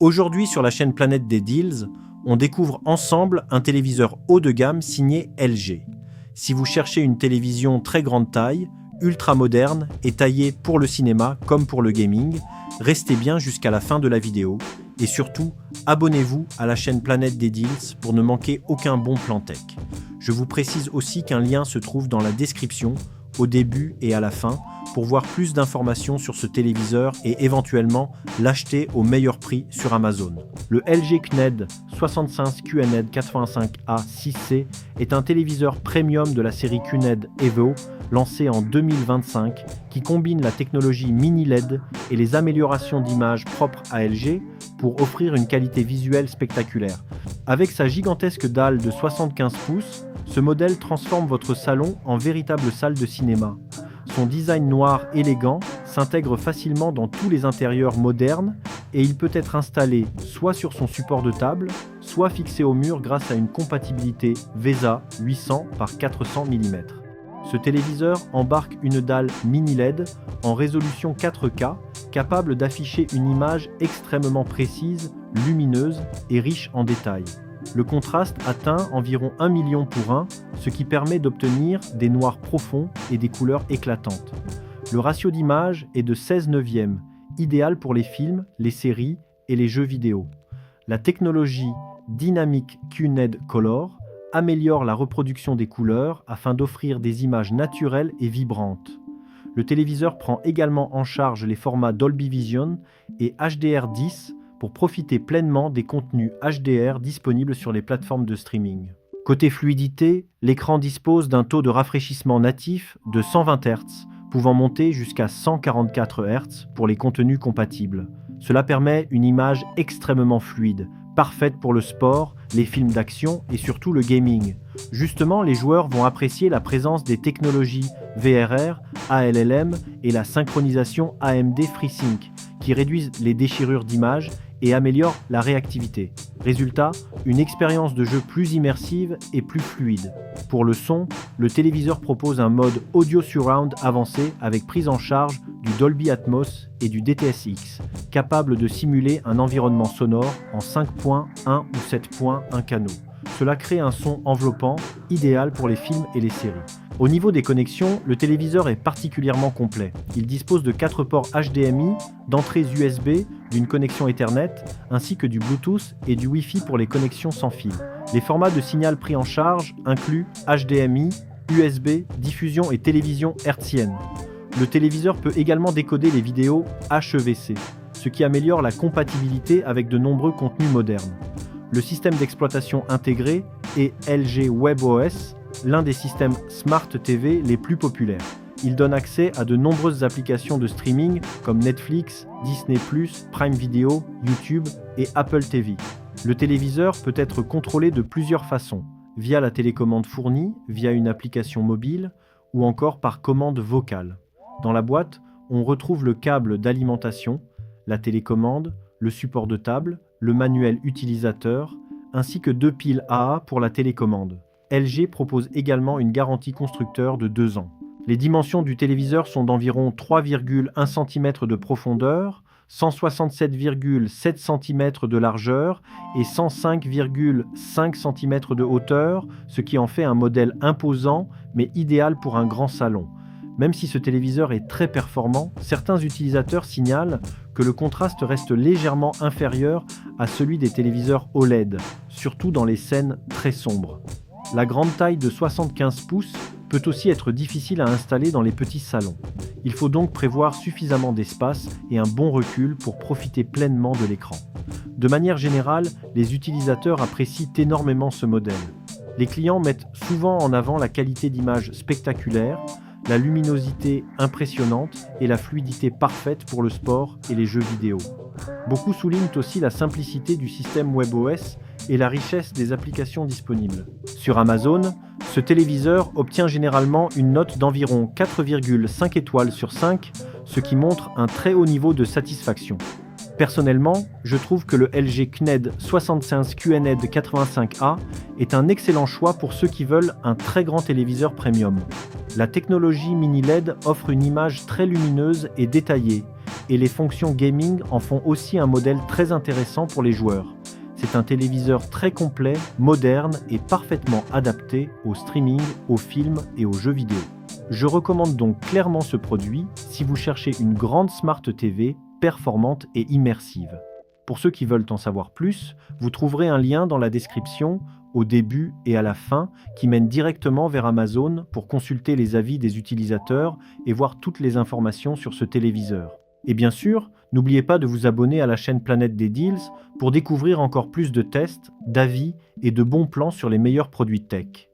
Aujourd'hui sur la chaîne Planète des Deals, on découvre ensemble un téléviseur haut de gamme signé LG. Si vous cherchez une télévision très grande taille, ultra moderne et taillée pour le cinéma comme pour le gaming, restez bien jusqu'à la fin de la vidéo et surtout, abonnez-vous à la chaîne Planète des Deals pour ne manquer aucun bon plan tech. Je vous précise aussi qu'un lien se trouve dans la description, au début et à la fin, pour voir plus d'informations sur ce téléviseur et éventuellement l'acheter au meilleur prix sur Amazon. Le LG QNED 65 QNED 85A 6C est un téléviseur premium de la série QNED Evo lancé en 2025 qui combine la technologie mini LED et les améliorations d'image propres à LG pour offrir une qualité visuelle spectaculaire. Avec sa gigantesque dalle de 75 pouces, ce modèle transforme votre salon en véritable salle de cinéma. Son design noir élégant s'intègre facilement dans tous les intérieurs modernes et il peut être installé soit sur son support de table, soit fixé au mur grâce à une compatibilité VESA 800 par 400 mm. Ce téléviseur embarque une dalle mini LED en résolution 4K, capable d'afficher une image extrêmement précise, lumineuse et riche en détails. Le contraste atteint environ 1 million pour 1, ce qui permet d'obtenir des noirs profonds et des couleurs éclatantes. Le ratio d'image est de 16/9, idéal pour les films, les séries et les jeux vidéo. La technologie Dynamic QNED Color améliore la reproduction des couleurs afin d'offrir des images naturelles et vibrantes. Le téléviseur prend également en charge les formats Dolby Vision et HDR10 pour profiter pleinement des contenus HDR disponibles sur les plateformes de streaming. Côté fluidité, l'écran dispose d'un taux de rafraîchissement natif de 120 Hz, pouvant monter jusqu'à 144 Hz pour les contenus compatibles. Cela permet une image extrêmement fluide, parfaite pour le sport, les films d'action et surtout le gaming. Justement, les joueurs vont apprécier la présence des technologies VRR, ALLM et la synchronisation AMD FreeSync, qui réduisent les déchirures d'images et améliore la réactivité. Résultat, une expérience de jeu plus immersive et plus fluide. Pour le son, le téléviseur propose un mode Audio Surround avancé avec prise en charge du Dolby Atmos et du DTS:X, capable de simuler un environnement sonore en 5.1 ou 7.1 canaux. Cela crée un son enveloppant, idéal pour les films et les séries. Au niveau des connexions, le téléviseur est particulièrement complet. Il dispose de 4 ports HDMI, d'entrées USB, d'une connexion Ethernet, ainsi que du Bluetooth et du Wi-Fi pour les connexions sans fil. Les formats de signal pris en charge incluent HDMI, USB, diffusion et télévision hertzienne. Le téléviseur peut également décoder les vidéos HEVC, ce qui améliore la compatibilité avec de nombreux contenus modernes. Le système d'exploitation intégré est LG WebOS, l'un des systèmes Smart TV les plus populaires. Il donne accès à de nombreuses applications de streaming comme Netflix, Disney+, Prime Video, YouTube et Apple TV. Le téléviseur peut être contrôlé de plusieurs façons, via la télécommande fournie, via une application mobile ou encore par commande vocale. Dans la boîte, on retrouve le câble d'alimentation, la télécommande, le support de table, le manuel utilisateur, ainsi que 2 piles AA pour la télécommande. LG propose également une garantie constructeur de 2 ans. Les dimensions du téléviseur sont d'environ 3,1 cm de profondeur, 167,7 cm de largeur et 105,5 cm de hauteur, ce qui en fait un modèle imposant mais idéal pour un grand salon. Même si ce téléviseur est très performant, certains utilisateurs signalent que le contraste reste légèrement inférieur à celui des téléviseurs OLED, surtout dans les scènes très sombres. La grande taille de 75 pouces peut aussi être difficile à installer dans les petits salons. Il faut donc prévoir suffisamment d'espace et un bon recul pour profiter pleinement de l'écran. De manière générale, les utilisateurs apprécient énormément ce modèle. Les clients mettent souvent en avant la qualité d'image spectaculaire, la luminosité impressionnante et la fluidité parfaite pour le sport et les jeux vidéo. Beaucoup soulignent aussi la simplicité du système WebOS et la richesse des applications disponibles. Sur Amazon, ce téléviseur obtient généralement une note d'environ 4,5 étoiles sur 5, ce qui montre un très haut niveau de satisfaction. Personnellement, je trouve que le LG QNED 65 QNED 85A est un excellent choix pour ceux qui veulent un très grand téléviseur premium. La technologie mini LED offre une image très lumineuse et détaillée, et les fonctions gaming en font aussi un modèle très intéressant pour les joueurs. C'est un téléviseur très complet, moderne et parfaitement adapté au streaming, aux films et aux jeux vidéo. Je recommande donc clairement ce produit si vous cherchez une grande Smart TV performante et immersive. Pour ceux qui veulent en savoir plus, vous trouverez un lien dans la description, au début et à la fin, qui mène directement vers Amazon pour consulter les avis des utilisateurs et voir toutes les informations sur ce téléviseur. Et bien sûr, n'oubliez pas de vous abonner à la chaîne Planète des Deals pour découvrir encore plus de tests, d'avis et de bons plans sur les meilleurs produits tech.